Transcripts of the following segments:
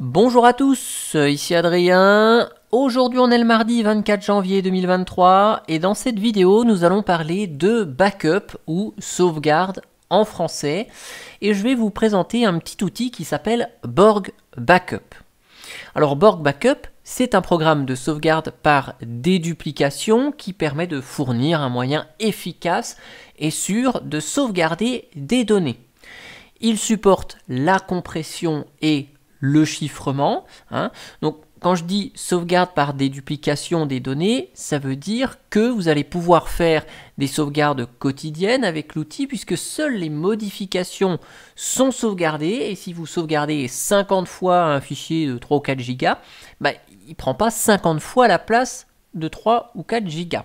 Bonjour à tous, ici Adrien. Aujourd'hui on est le mardi 24 janvier 2023 et dans cette vidéo nous allons parler de backup ou sauvegarde en français et je vais vous présenter un petit outil qui s'appelle Borg Backup. Alors Borg Backup, c'est un programme de sauvegarde par déduplication qui permet de fournir un moyen efficace et sûr de sauvegarder des données. Il supporte la compression et le chiffrement. Donc quand je dis sauvegarde par déduplication des données, ça veut dire que vous allez pouvoir faire des sauvegardes quotidiennes avec l'outil puisque seules les modifications sont sauvegardées et si vous sauvegardez 50 fois un fichier de 3 ou 4 gigas, il ne prend pas 50 fois la place de 3 ou 4 gigas.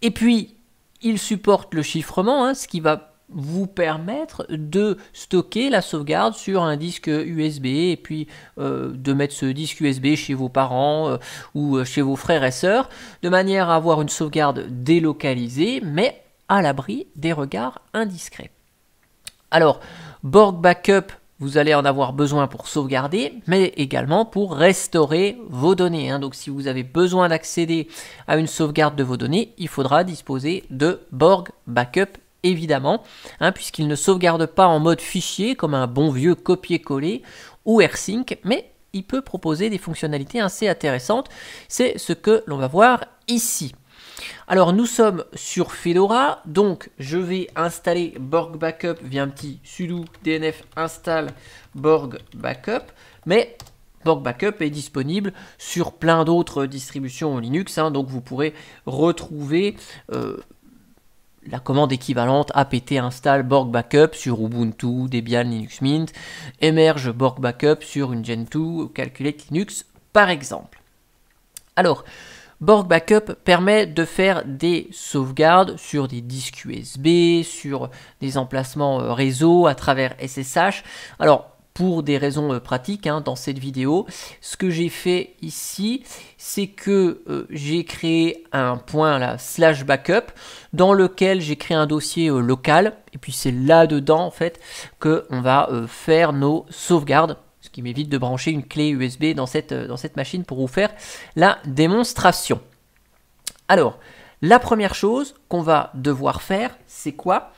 Et puis il supporte le chiffrement, ce qui va vous permettre de stocker la sauvegarde sur un disque USB et puis de mettre ce disque USB chez vos parents ou chez vos frères et sœurs de manière à avoir une sauvegarde délocalisée mais à l'abri des regards indiscrets. Alors, Borg Backup, vous allez en avoir besoin pour sauvegarder, mais également pour restaurer vos données. Donc si vous avez besoin d'accéder à une sauvegarde de vos données, il faudra disposer de Borg Backup évidemment, puisqu'il ne sauvegarde pas en mode fichier comme un bon vieux copier-coller ou AirSync, mais il peut proposer des fonctionnalités assez intéressantes. C'est ce que l'on va voir ici. Alors nous sommes sur Fedora, donc je vais installer Borg Backup via un petit sudo dnf install Borg Backup, mais Borg Backup est disponible sur plein d'autres distributions Linux, donc vous pourrez retrouver la commande équivalente apt install Borg Backup sur Ubuntu, Debian, Linux Mint, émerge Borg Backup sur une Gentoo ou Calculate Linux par exemple. Alors, Borg Backup permet de faire des sauvegardes sur des disques USB, sur des emplacements réseau à travers SSH. Alors, pour des raisons pratiques, dans cette vidéo, ce que j'ai fait ici, c'est que j'ai créé un point là, /backup, dans lequel j'ai créé un dossier local, et puis c'est là-dedans en fait qu'on va faire nos sauvegardes, ce qui m'évite de brancher une clé USB dans cette machine pour vous faire la démonstration. Alors, la première chose qu'on va devoir faire, c'est quoi?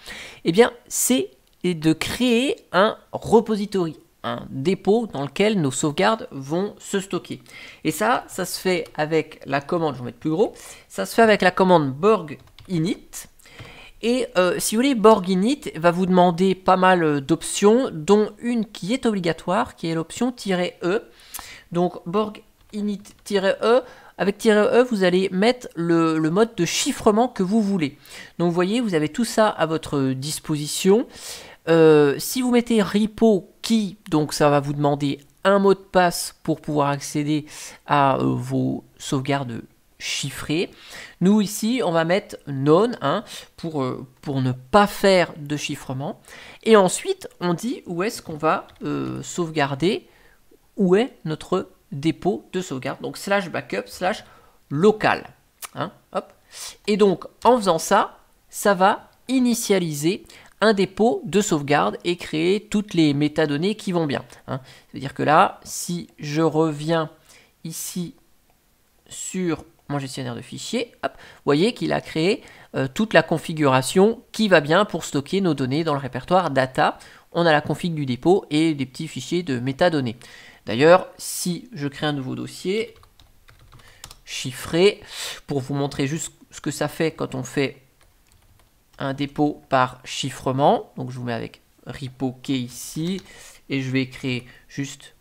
Eh bien, c'est de créer un repository, un dépôt dans lequel nos sauvegardes vont se stocker. Et ça se fait avec la commande, je vais mettre plus gros, ça se fait avec la commande borg init. Et si vous voulez, borg init va vous demander pas mal d'options, dont une qui est obligatoire, qui est l'option -e. Donc borg init-e, avec -e, vous allez mettre le mode de chiffrement que vous voulez. Donc vous voyez, vous avez tout ça à votre disposition. Si vous mettez repo key, donc ça va vous demander un mot de passe pour pouvoir accéder à vos sauvegardes chiffrées. Nous ici, on va mettre none pour ne pas faire de chiffrement. Et ensuite, on dit où est-ce qu'on va sauvegarder, où est notre dépôt de sauvegarde. Donc /backup /local. Hop. Et donc, en faisant ça, ça va initialiser un dépôt de sauvegarde et créer toutes les métadonnées qui vont bien. C'est-à-dire que là, si je reviens ici sur mon gestionnaire de fichiers, hop, vous voyez qu'il a créé toute la configuration qui va bien pour stocker nos données dans le répertoire data. On a la config du dépôt et des petits fichiers de métadonnées. D'ailleurs, si je crée un nouveau dossier chiffré, pour vous montrer juste ce que ça fait quand on fait un dépôt par chiffrement, donc je vous mets avec repo key ici, et je vais créer juste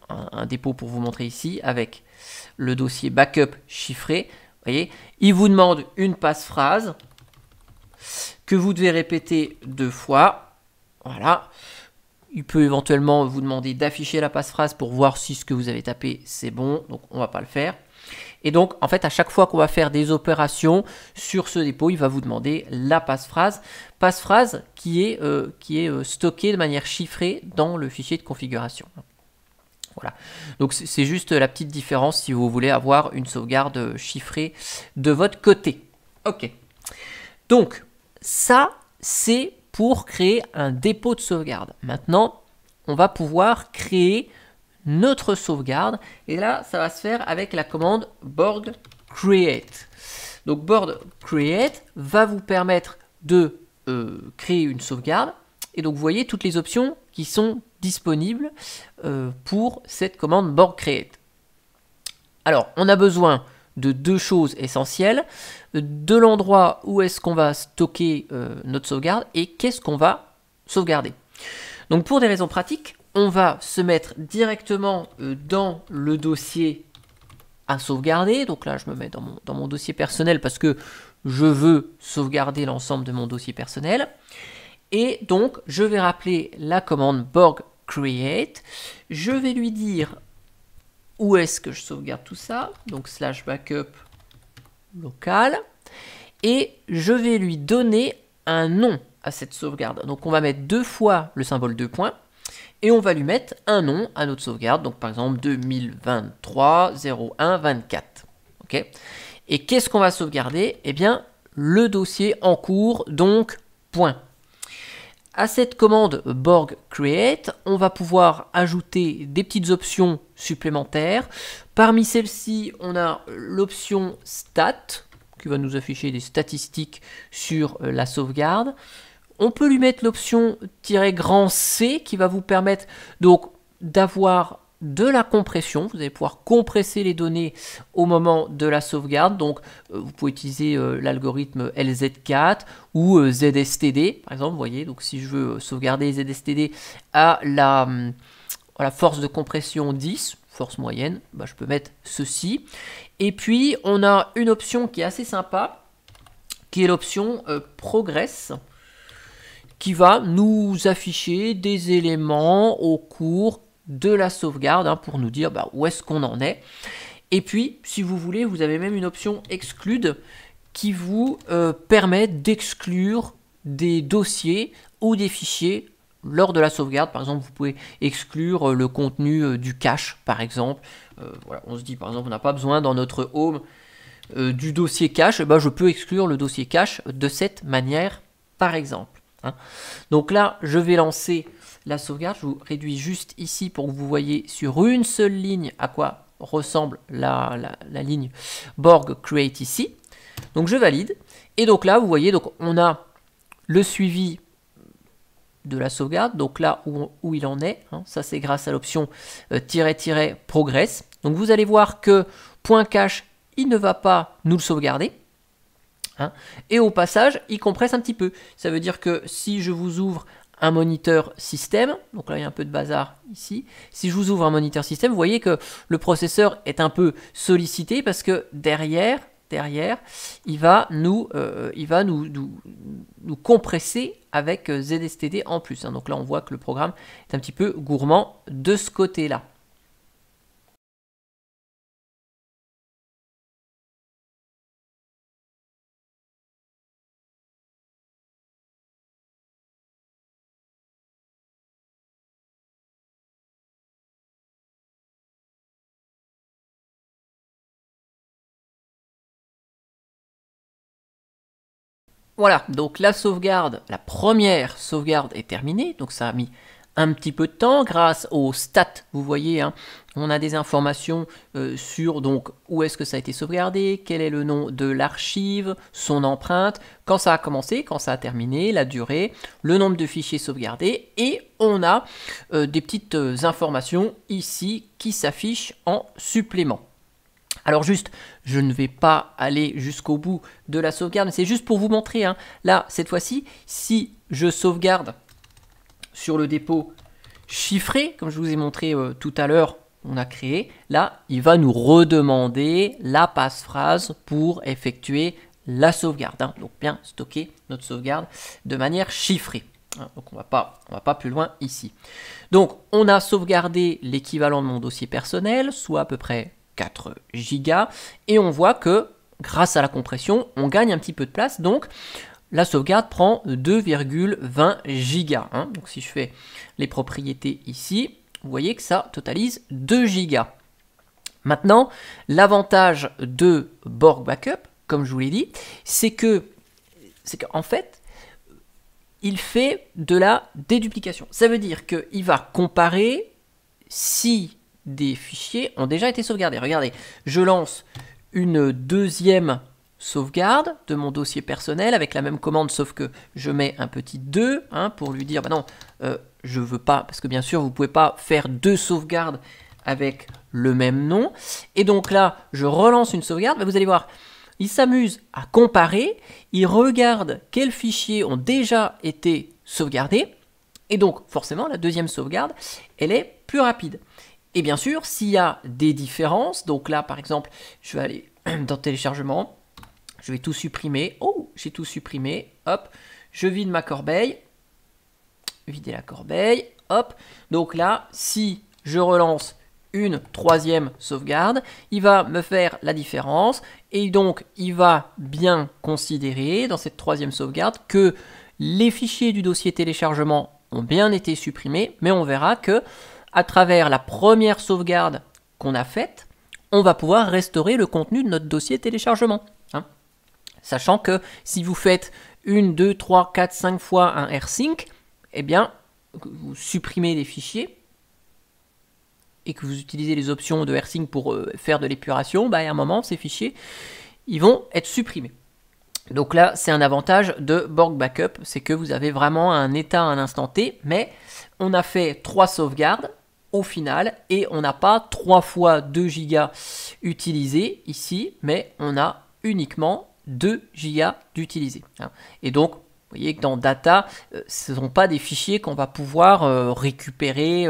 un dépôt pour vous montrer ici, avec le dossier backup chiffré. Vous voyez, il vous demande une passphrase, que vous devez répéter 2 fois, voilà. Il peut éventuellement vous demander d'afficher la passphrase pour voir si ce que vous avez tapé c'est bon, donc on ne va pas le faire. Et donc, en fait, à chaque fois qu'on va faire des opérations sur ce dépôt, il va vous demander la passphrase qui est stockée de manière chiffrée dans le fichier de configuration. Voilà. Donc, c'est juste la petite différence si vous voulez avoir une sauvegarde chiffrée de votre côté. Ok. Donc, ça, c'est pour créer un dépôt de sauvegarde. Maintenant, on va pouvoir créer notre sauvegarde. Et là, ça va se faire avec la commande Borg create. Donc Borg create va vous permettre de créer une sauvegarde. Et donc vous voyez toutes les options qui sont disponibles pour cette commande Borg create. Alors, on a besoin de deux choses essentielles, de l'endroit où est-ce qu'on va stocker notre sauvegarde et qu'est-ce qu'on va sauvegarder. Donc pour des raisons pratiques, on va se mettre directement dans le dossier à sauvegarder. Donc là, je me mets dans mon dossier personnel parce que je veux sauvegarder l'ensemble de mon dossier personnel. Et donc, je vais rappeler la commande Borg create. Je vais lui dire où est-ce que je sauvegarde tout ça. Donc, /backup local. Et je vais lui donner un nom à cette sauvegarde. Donc, on va mettre 2 fois le symbole de point. Et on va lui mettre un nom à notre sauvegarde. Donc, par exemple, 2023-01-24. OK ? Et qu'est-ce qu'on va sauvegarder? Eh bien, le dossier en cours, donc point. À cette commande Borg create, on va pouvoir ajouter des petites options supplémentaires. Parmi celles-ci, on a l'option stat, qui va nous afficher des statistiques sur la sauvegarde. On peut lui mettre l'option -C, qui va vous permettre donc d'avoir de la compression. Vous allez pouvoir compresser les données au moment de la sauvegarde. Donc, vous pouvez utiliser l'algorithme LZ4 ou ZSTD, par exemple. Vous voyez, donc si je veux sauvegarder ZSTD à la force de compression 10, force moyenne, bah, je peux mettre ceci. Et puis, on a une option qui est assez sympa, qui est l'option Progress, qui va nous afficher des éléments au cours de la sauvegarde pour nous dire où est-ce qu'on en est. Et puis, si vous voulez, vous avez même une option Exclude qui vous permet d'exclure des dossiers ou des fichiers lors de la sauvegarde. Par exemple, vous pouvez exclure le contenu du cache, par exemple. Voilà, on se dit, par exemple, on n'a pas besoin dans notre home du dossier cache. Je peux exclure le dossier cache de cette manière, par exemple. Donc là, je vais lancer la sauvegarde. Je vous réduis juste ici pour que vous voyez sur une seule ligne à quoi ressemble la ligne Borg create ici. Donc je valide. Et donc là, vous voyez, donc on a le suivi de la sauvegarde. Donc là où il en est, ça c'est grâce à l'option -progress. Donc vous allez voir que .cache, il ne va pas nous le sauvegarder. Et au passage, il compresse un petit peu. Ça veut dire que si je vous ouvre un moniteur système, donc là il y a un peu de bazar ici, si je vous ouvre un moniteur système, vous voyez que le processeur est un peu sollicité parce que derrière il va nous compresser avec ZSTD en plus. Donc là on voit que le programme est un petit peu gourmand de ce côté-là. Voilà, donc la sauvegarde, la première sauvegarde est terminée, donc ça a mis un petit peu de temps grâce aux stats. Vous voyez, on a des informations sur donc où est-ce que ça a été sauvegardé, quel est le nom de l'archive, son empreinte, quand ça a commencé, quand ça a terminé, la durée, le nombre de fichiers sauvegardés, et on a des petites informations ici qui s'affichent en supplément. Alors juste, je ne vais pas aller jusqu'au bout de la sauvegarde, mais c'est juste pour vous montrer. Là, cette fois-ci, si je sauvegarde sur le dépôt chiffré, comme je vous ai montré tout à l'heure, on a créé, là, il va nous redemander la passphrase pour effectuer la sauvegarde. Donc bien stocker notre sauvegarde de manière chiffrée. Donc on va pas plus loin ici. Donc on a sauvegardé l'équivalent de mon dossier personnel, soit à peu près 4 gigas, et on voit que grâce à la compression, on gagne un petit peu de place, donc la sauvegarde prend 2,20 gigas. Donc si je fais les propriétés ici, vous voyez que ça totalise 2 gigas. Maintenant, l'avantage de Borg Backup, comme je vous l'ai dit, c'est qu'en fait, il fait de la déduplication. Ça veut dire qu'il va comparer si des fichiers ont déjà été sauvegardés. Regardez, je lance une deuxième sauvegarde de mon dossier personnel avec la même commande, sauf que je mets un petit 2 hein, pour lui dire, bah non, je veux pas, parce que bien sûr, vous pouvez pas faire 2 sauvegardes avec le même nom. Et donc là, je relance une sauvegarde, bah, vous allez voir, il s'amuse à comparer, il regarde quels fichiers ont déjà été sauvegardés, et donc forcément, la deuxième sauvegarde, elle est plus rapide. Et bien sûr, s'il y a des différences, donc là, par exemple, je vais aller dans téléchargement, je vais tout supprimer. Oh, j'ai tout supprimé. Hop, je vide ma corbeille. Vider la corbeille. Hop. Donc là, si je relance une troisième sauvegarde, il va me faire la différence. Et donc, il va bien considérer dans cette troisième sauvegarde que les fichiers du dossier téléchargement ont bien été supprimés. Mais on verra que à travers la première sauvegarde qu'on a faite, on va pouvoir restaurer le contenu de notre dossier téléchargement. Hein. Sachant que si vous faites 1, 2, 3, 4, 5 fois un rsync, eh bien, vous supprimez des fichiers et que vous utilisez les options de rsync pour faire de l'épuration, bah, à un moment, ces fichiers, ils vont être supprimés. Donc là, c'est un avantage de Borg Backup, c'est que vous avez vraiment un état à un instant T, mais on a fait 3 sauvegardes au final, et on n'a pas 3 fois 2 Go utilisés ici, mais on a uniquement 2 Go d'utilisés. Et donc, vous voyez que dans Data, ce ne sont pas des fichiers qu'on va pouvoir récupérer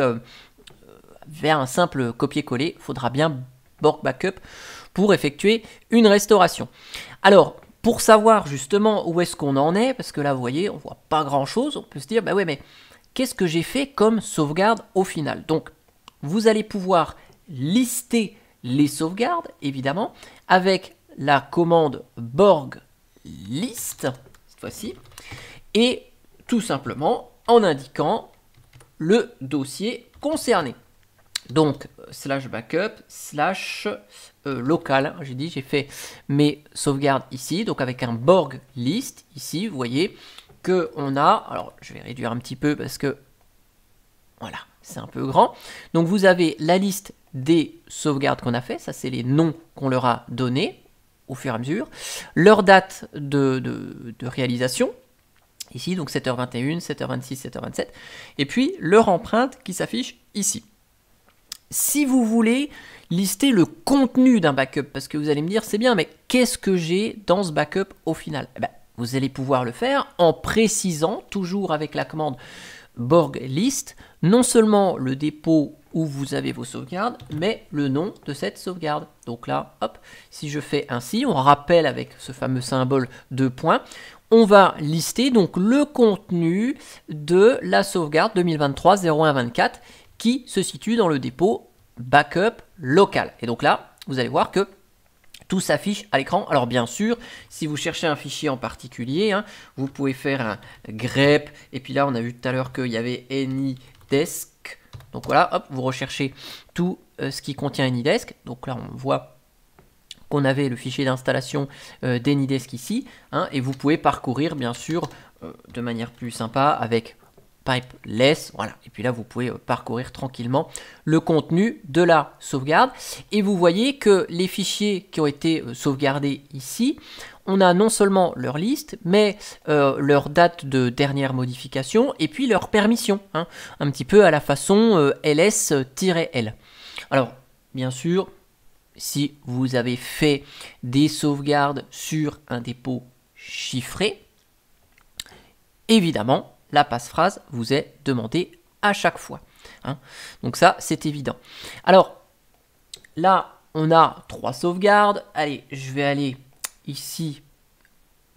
vers un simple copier-coller. Il faudra bien Borg Backup pour effectuer une restauration. Alors, pour savoir justement où est-ce qu'on en est, parce que là, vous voyez, on ne voit pas grand-chose, on peut se dire, bah ouais, mais qu'est-ce que j'ai fait comme sauvegarde au final? Donc, vous allez pouvoir lister les sauvegardes, évidemment, avec la commande Borg list, cette fois-ci, et tout simplement en indiquant le dossier concerné. Donc, slash backup, slash local, j'ai dit, j'ai fait mes sauvegardes ici, donc avec un Borg list, ici, vous voyez qu'on a, alors je vais réduire un petit peu parce que, voilà, c'est un peu grand. Donc vous avez la liste des sauvegardes qu'on a fait, ça c'est les noms qu'on leur a donnés au fur et à mesure, leur date de réalisation, ici, donc 7h21, 7h26, 7h27, et puis leur empreinte qui s'affiche ici. Si vous voulez lister le contenu d'un backup, parce que vous allez me dire, c'est bien, mais qu'est-ce que j'ai dans ce backup au final? Eh ben, vous allez pouvoir le faire en précisant, toujours avec la commande Borg list, non seulement le dépôt où vous avez vos sauvegardes, mais le nom de cette sauvegarde. Donc là, hop, si je fais ainsi, on rappelle avec ce fameux symbole de points, on va lister donc le contenu de la sauvegarde 2023-01-24 qui se situe dans le dépôt backup local. Et donc là, vous allez voir que tout s'affiche à l'écran. Alors bien sûr, si vous cherchez un fichier en particulier, hein, vous pouvez faire un grep. Et puis là, on a vu tout à l'heure qu'il y avait AnyDesk. Donc voilà, hop, vous recherchez tout ce qui contient AnyDesk. Donc là, on voit qu'on avait le fichier d'installation d'AnyDesk ici. Hein, et vous pouvez parcourir, bien sûr, de manière plus sympa avec pipeless, voilà, et puis là vous pouvez parcourir tranquillement le contenu de la sauvegarde, et vous voyez que les fichiers qui ont été sauvegardés ici, on a non seulement leur liste, mais leur date de dernière modification, et puis leur permission, hein, un petit peu à la façon ls-l. Alors, bien sûr, si vous avez fait des sauvegardes sur un dépôt chiffré, évidemment, la passe-phrase vous est demandée à chaque fois. Hein. Donc ça, c'est évident. Alors, là, on a 3 sauvegardes. Allez, je vais aller ici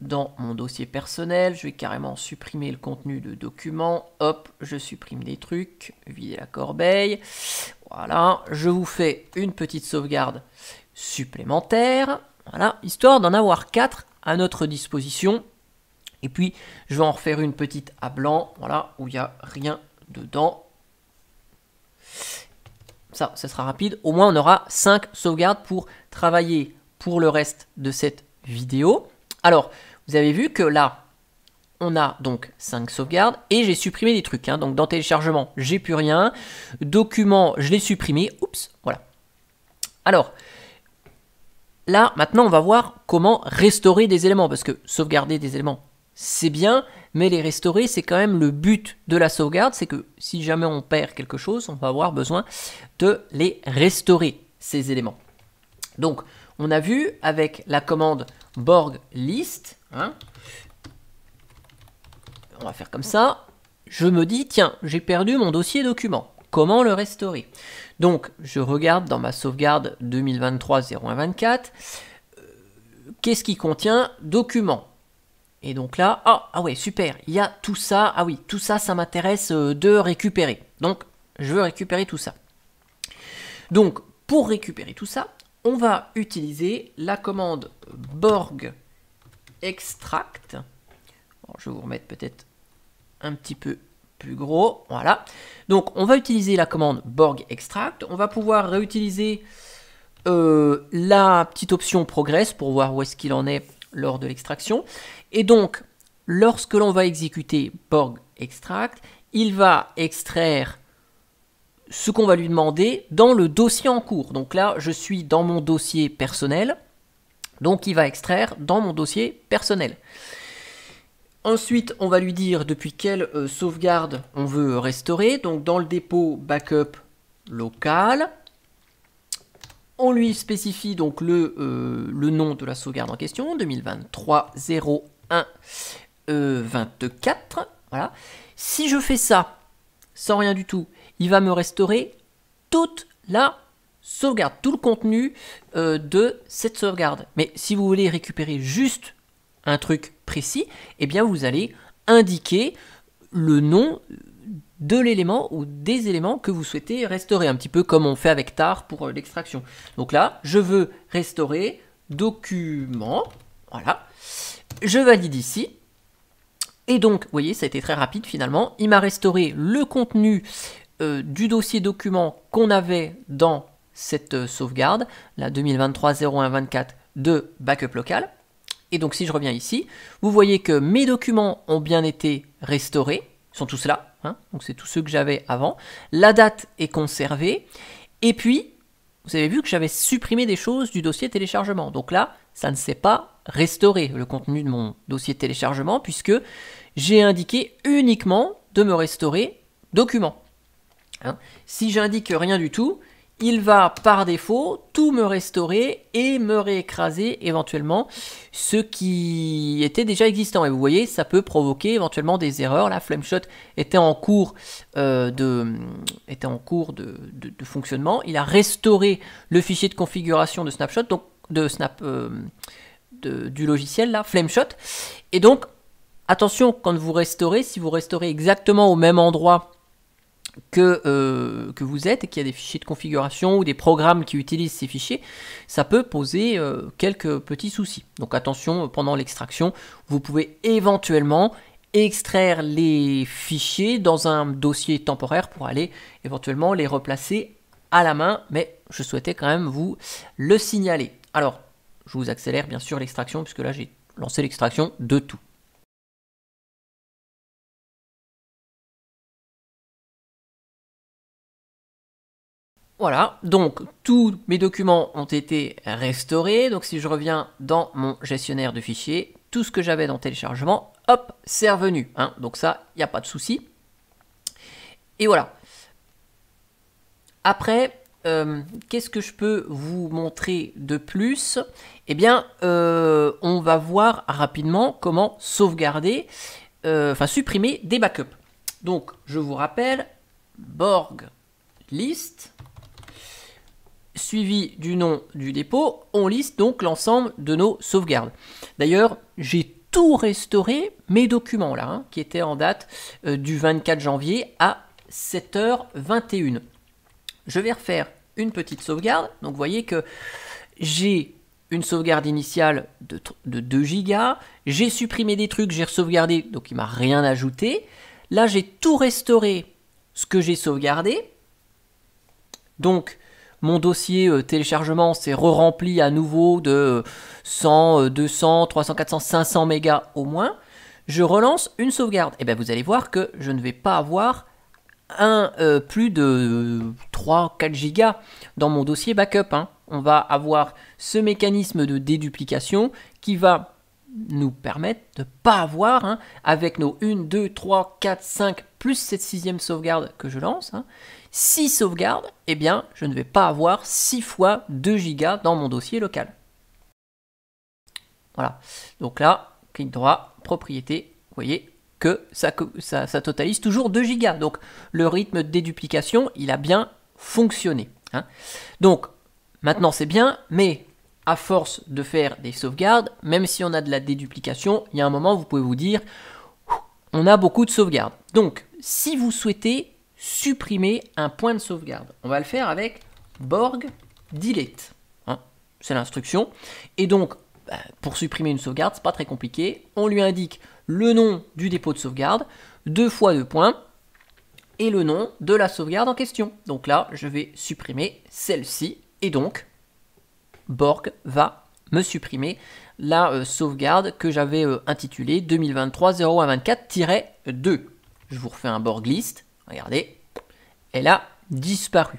dans mon dossier personnel. Je vais carrément supprimer le contenu de document. Hop, je supprime des trucs. Vider la corbeille. Voilà, je vous fais une petite sauvegarde supplémentaire. Voilà, histoire d'en avoir 4 à notre disposition. Et puis, je vais en refaire une petite à blanc, voilà, où il n'y a rien dedans. Ça sera rapide. Au moins, on aura 5 sauvegardes pour travailler pour le reste de cette vidéo. Alors, vous avez vu que là, on a donc 5 sauvegardes et j'ai supprimé des trucs. Hein. Donc dans téléchargement, j'ai plus rien. Document, je l'ai supprimé. Oups, voilà. Alors, là, maintenant, on va voir comment restaurer des éléments. Parce que sauvegarder des éléments, c'est bien, mais les restaurer, c'est quand même le but de la sauvegarde. C'est que si jamais on perd quelque chose, on va avoir besoin de les restaurer, ces éléments. Donc, on a vu avec la commande Borg list, hein, on va faire comme ça, je me dis, tiens, j'ai perdu mon dossier document, comment le restaurer? Donc, je regarde dans ma sauvegarde 2023-01-24, qu'est-ce qui contient document? Et donc là, ah ouais, super, il y a tout ça, ah oui, tout ça, ça m'intéresse de récupérer. Donc, je veux récupérer tout ça. Donc, pour récupérer tout ça, on va utiliser la commande Borg extract. Alors, je vais vous remettre peut-être un petit peu plus gros, voilà. Donc, on va utiliser la commande Borg extract. On va pouvoir réutiliser la petite option progress pour voir où est-ce qu'il en est lors de l'extraction. Et donc, lorsque l'on va exécuter Borg extract, il va extraire ce qu'on va lui demander dans le dossier en cours. Donc là, je suis dans mon dossier personnel. Donc, il va extraire dans mon dossier personnel. Ensuite, on va lui dire depuis quelle sauvegarde on veut restaurer. Donc, dans le dépôt backup local, on lui spécifie donc le nom de la sauvegarde en question, 2023-01-24. Voilà. Si je fais ça sans rien du tout, il va me restaurer toute la sauvegarde, tout le contenu de cette sauvegarde. Mais si vous voulez récupérer juste un truc précis, eh bien vous allez indiquer le nom de l'élément ou des éléments que vous souhaitez restaurer, un petit peu comme on fait avec tar pour l'extraction. Donc là, je veux restaurer document, voilà, je valide ici. Et donc, vous voyez, ça a été très rapide finalement. Il m'a restauré le contenu du dossier document qu'on avait dans cette sauvegarde, la 2023-01-24 de backup local. Et donc, si je reviens ici, vous voyez que mes documents ont bien été restaurés. Ils sont tous là. Hein, donc, c'est tous ceux que j'avais avant. La date est conservée. Et puis, vous avez vu que j'avais supprimé des choses du dossier téléchargement. Donc là, ça ne s'est pas restauré, le contenu de mon dossier téléchargement, puisque j'ai indiqué uniquement de me restaurer document. Hein. Si j'indique rien du tout, il va par défaut tout me restaurer et me réécraser éventuellement ce qui était déjà existant. Et vous voyez, ça peut provoquer éventuellement des erreurs. Là, Flameshot était en cours, de fonctionnement. Il a restauré le fichier de configuration de Snapshot, donc du logiciel là, Flameshot. Et donc, attention quand vous restaurez, si vous restaurez exactement au même endroit que vous êtes et qu'il y a des fichiers de configuration ou des programmes qui utilisent ces fichiers, ça peut poser quelques petits soucis. Donc attention, pendant l'extraction, vous pouvez éventuellement extraire les fichiers dans un dossier temporaire pour aller éventuellement les replacer à la main, mais je souhaitais quand même vous le signaler. Alors, je vous accélère bien sûr l'extraction puisque là j'ai lancé l'extraction de tout. Voilà, donc tous mes documents ont été restaurés. Donc si je reviens dans mon gestionnaire de fichiers, tout ce que j'avais dans téléchargement, hop, c'est revenu. Hein, donc ça, il n'y a pas de souci. Et voilà. Après, qu'est-ce que je peux vous montrer de plus? Eh bien, on va voir rapidement comment sauvegarder, supprimer des backups. Donc, je vous rappelle, Borg list suivi du nom du dépôt, on liste donc l'ensemble de nos sauvegardes. D'ailleurs, j'ai tout restauré, mes documents là, hein, qui étaient en date du 24 janvier à 7h21. Je vais refaire une petite sauvegarde. Donc vous voyez que j'ai une sauvegarde initiale de 2 Go. J'ai supprimé des trucs, j'ai resauvegardé, donc il ne m'a rien ajouté. Là, j'ai tout restauré ce que j'ai sauvegardé. Donc, mon dossier téléchargement s'est re-rempli à nouveau de 100, 200, 300, 400, 500 mégas au moins. je relance une sauvegarde. Et bien vous allez voir que je ne vais pas avoir plus de 3-4 gigas dans mon dossier backup. Hein. On va avoir ce mécanisme de déduplication qui va nous permettre de ne pas avoir, hein, avec nos 1, 2, 3, 4, 5, plus cette 6e sauvegarde que je lance, hein, 6 sauvegardes, eh bien, je ne vais pas avoir 6 fois 2 gigas dans mon dossier local. Voilà. Donc là, clic droit, propriété, vous voyez que ça totalise toujours 2 gigas. Donc, le rythme de déduplication, il a bien fonctionné. Hein. Donc, maintenant, c'est bien, mais à force de faire des sauvegardes, même si on a de la déduplication, il y a un moment, vous pouvez vous dire, on a beaucoup de sauvegardes. Donc, si vous souhaitez supprimer un point de sauvegarde, on va le faire avec borg delete. Hein, c'est l'instruction. Et donc, pour supprimer une sauvegarde, c'est pas très compliqué. On lui indique le nom du dépôt de sauvegarde, 2 fois 2 points, et le nom de la sauvegarde en question. Donc là, je vais supprimer celle-ci, et donc, Borg va me supprimer la sauvegarde que j'avais intitulée 2023-0124-2. Je vous refais un Borg list, regardez, elle a disparu.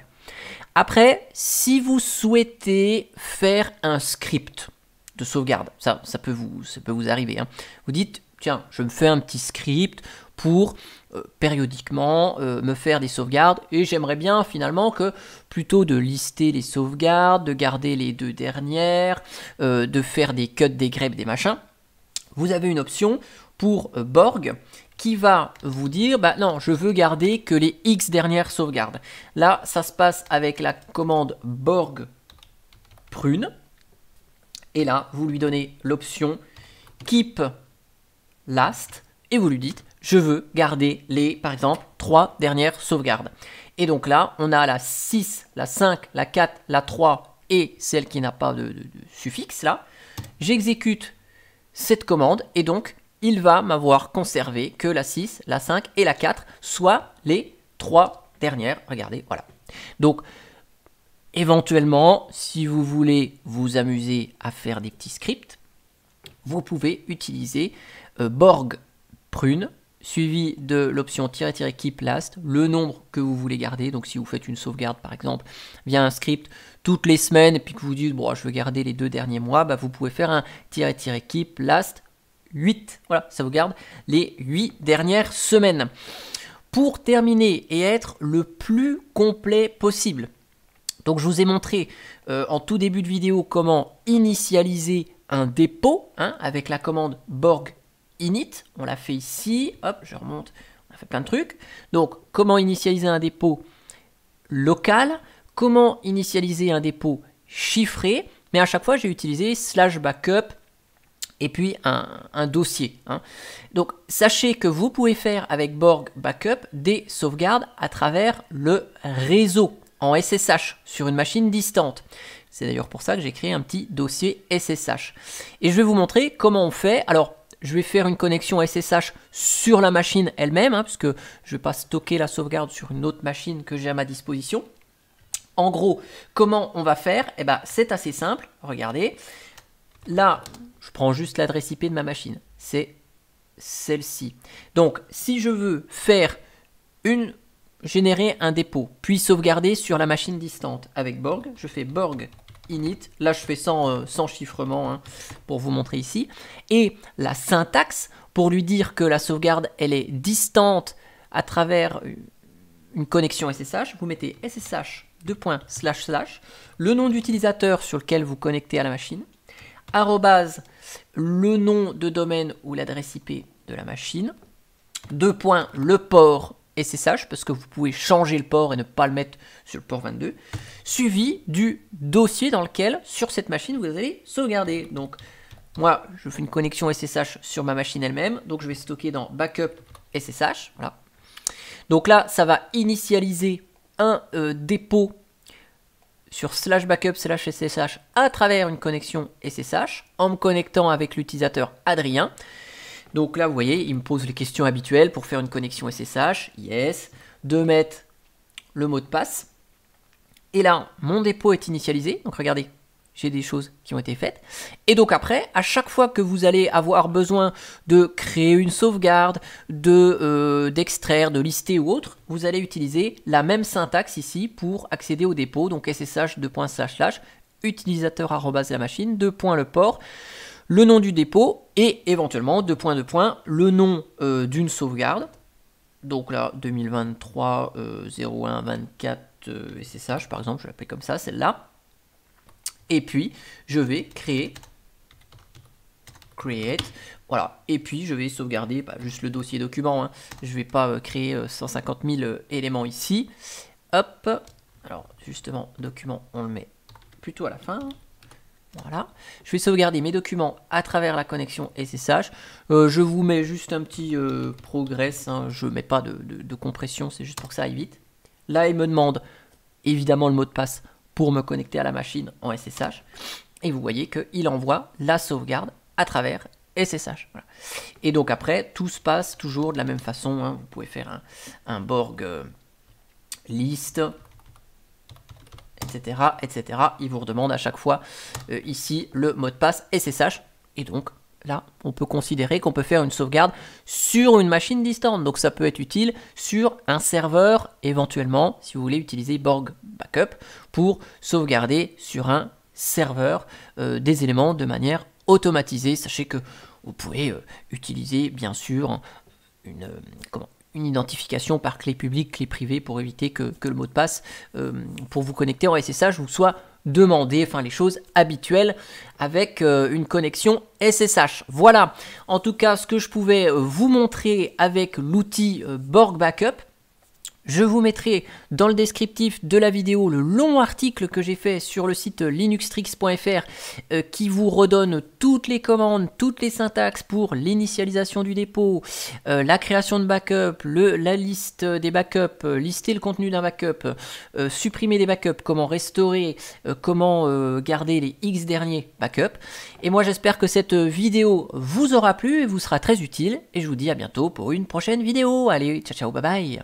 Après, si vous souhaitez faire un script de sauvegarde, ça peut vous arriver, hein. Vous dites, tiens, je me fais un petit script pour périodiquement me faire des sauvegardes, et j'aimerais bien finalement que plutôt de lister les sauvegardes, de garder les 2 dernières, de faire des cuts, des greps, des machins, vous avez une option pour Borg qui va vous dire, bah non, je veux garder que les X dernières sauvegardes. Là, ça se passe avec la commande Borg prune, et là, vous lui donnez l'option keep last, et vous lui dites, je veux garder les, par exemple, 3 dernières sauvegardes. Et donc là, on a la 6, la 5, la 4, la 3 et celle qui n'a pas de suffixe là. J'exécute cette commande et donc il va m'avoir conservé que la 6, la 5 et la 4 soient les 3 dernières. Regardez, voilà. Donc, éventuellement, si vous voulez vous amuser à faire des petits scripts, vous pouvez utiliser Borg prune suivi de l'option "keep last", le nombre que vous voulez garder. Donc si vous faites une sauvegarde par exemple via un script toutes les semaines et puis que vous dites bon je veux garder les 2 derniers mois, bah, vous pouvez faire un "keep last 8". Voilà, ça vous garde les 8 dernières semaines. Pour terminer et être le plus complet possible, donc je vous ai montré en tout début de vidéo comment initialiser un dépôt, hein, avec la commande borg init. On l'a fait ici, hop, je remonte, on a fait plein de trucs. Donc, comment initialiser un dépôt local, comment initialiser un dépôt chiffré, mais à chaque fois j'ai utilisé /backup et puis un dossier. Hein. Donc, sachez que vous pouvez faire avec Borg Backup des sauvegardes à travers le réseau en SSH sur une machine distante. C'est d'ailleurs pour ça que j'ai créé un petit dossier SSH. Et je vais vous montrer comment on fait. Alors, je vais faire une connexion SSH sur la machine elle-même, hein, puisque je ne vais pas stocker la sauvegarde sur une autre machine que j'ai à ma disposition. En gros, comment on va faire? Eh ben, c'est assez simple. Regardez. Là, je prends juste l'adresse IP de ma machine. C'est celle-ci. Donc, si je veux faire générer un dépôt, puis sauvegarder sur la machine distante avec Borg, je fais Borg init. Là, je fais sans chiffrement, hein, pour vous montrer ici. Et la syntaxe, pour lui dire que la sauvegarde, elle est distante à travers une connexion SSH, vous mettez SSH : le nom d'utilisateur sur lequel vous connectez à la machine, arrobase, le nom de domaine ou l'adresse IP de la machine, le port SSH, parce que vous pouvez changer le port et ne pas le mettre sur le port 22, suivi du dossier dans lequel, sur cette machine, vous allez sauvegarder. Donc, moi, je fais une connexion SSH sur ma machine elle-même, donc je vais stocker dans backup SSH, voilà. Donc là, ça va initialiser un dépôt sur /backup/SSH à travers une connexion SSH, en me connectant avec l'utilisateur Adrien. Donc là, vous voyez, il me pose les questions habituelles pour faire une connexion SSH, yes, de mettre le mot de passe. Et là, mon dépôt est initialisé. Donc regardez, j'ai des choses qui ont été faites. Et donc après, à chaque fois que vous allez avoir besoin de créer une sauvegarde, d'extraire, de lister ou autre, vous allez utiliser la même syntaxe ici pour accéder au dépôt. Donc ssh utilisateur @ la machine, le port, le nom du dépôt et éventuellement le nom d'une sauvegarde. Donc là, 2023 01 24 SSH par exemple, je l'appelle comme ça, celle-là. Et puis, je vais create, voilà. Et puis, je vais sauvegarder juste le dossier document. Hein. Je ne vais pas créer 150 000 éléments ici. Hop. Alors, justement, document, on le met plutôt à la fin. Voilà. Je vais sauvegarder mes documents à travers la connexion SSH. Je vous mets juste un petit progress. Hein. Je ne mets pas de compression, c'est juste pour que ça aille vite. Là, il me demande évidemment le mot de passe pour me connecter à la machine en SSH. Et vous voyez qu'il envoie la sauvegarde à travers SSH. Voilà. Et donc après, tout se passe toujours de la même façon. Hein. Vous pouvez faire un Borg list, etc., etc. Il vous redemande à chaque fois ici le mot de passe SSH. Et donc là, on peut considérer qu'on peut faire une sauvegarde sur une machine distante. Donc ça peut être utile sur un serveur, éventuellement, si vous voulez utiliser Borg Backup pour sauvegarder sur un serveur des éléments de manière automatisée. Sachez que vous pouvez utiliser, bien sûr, une identification par clé publique, clé privée, pour éviter que le mot de passe pour vous connecter en SSH vous soit demandé, enfin les choses habituelles avec une connexion SSH. Voilà, en tout cas ce que je pouvais vous montrer avec l'outil Borg Backup. Je vous mettrai dans le descriptif de la vidéo le long article que j'ai fait sur le site linuxtricks.fr qui vous redonne toutes les commandes, toutes les syntaxes pour l'initialisation du dépôt, la création de backup, la liste des backups, lister le contenu d'un backup, supprimer des backups, comment restaurer, comment garder les X derniers backups. Et moi j'espère que cette vidéo vous aura plu et vous sera très utile. Et je vous dis à bientôt pour une prochaine vidéo. Allez, ciao ciao, bye bye.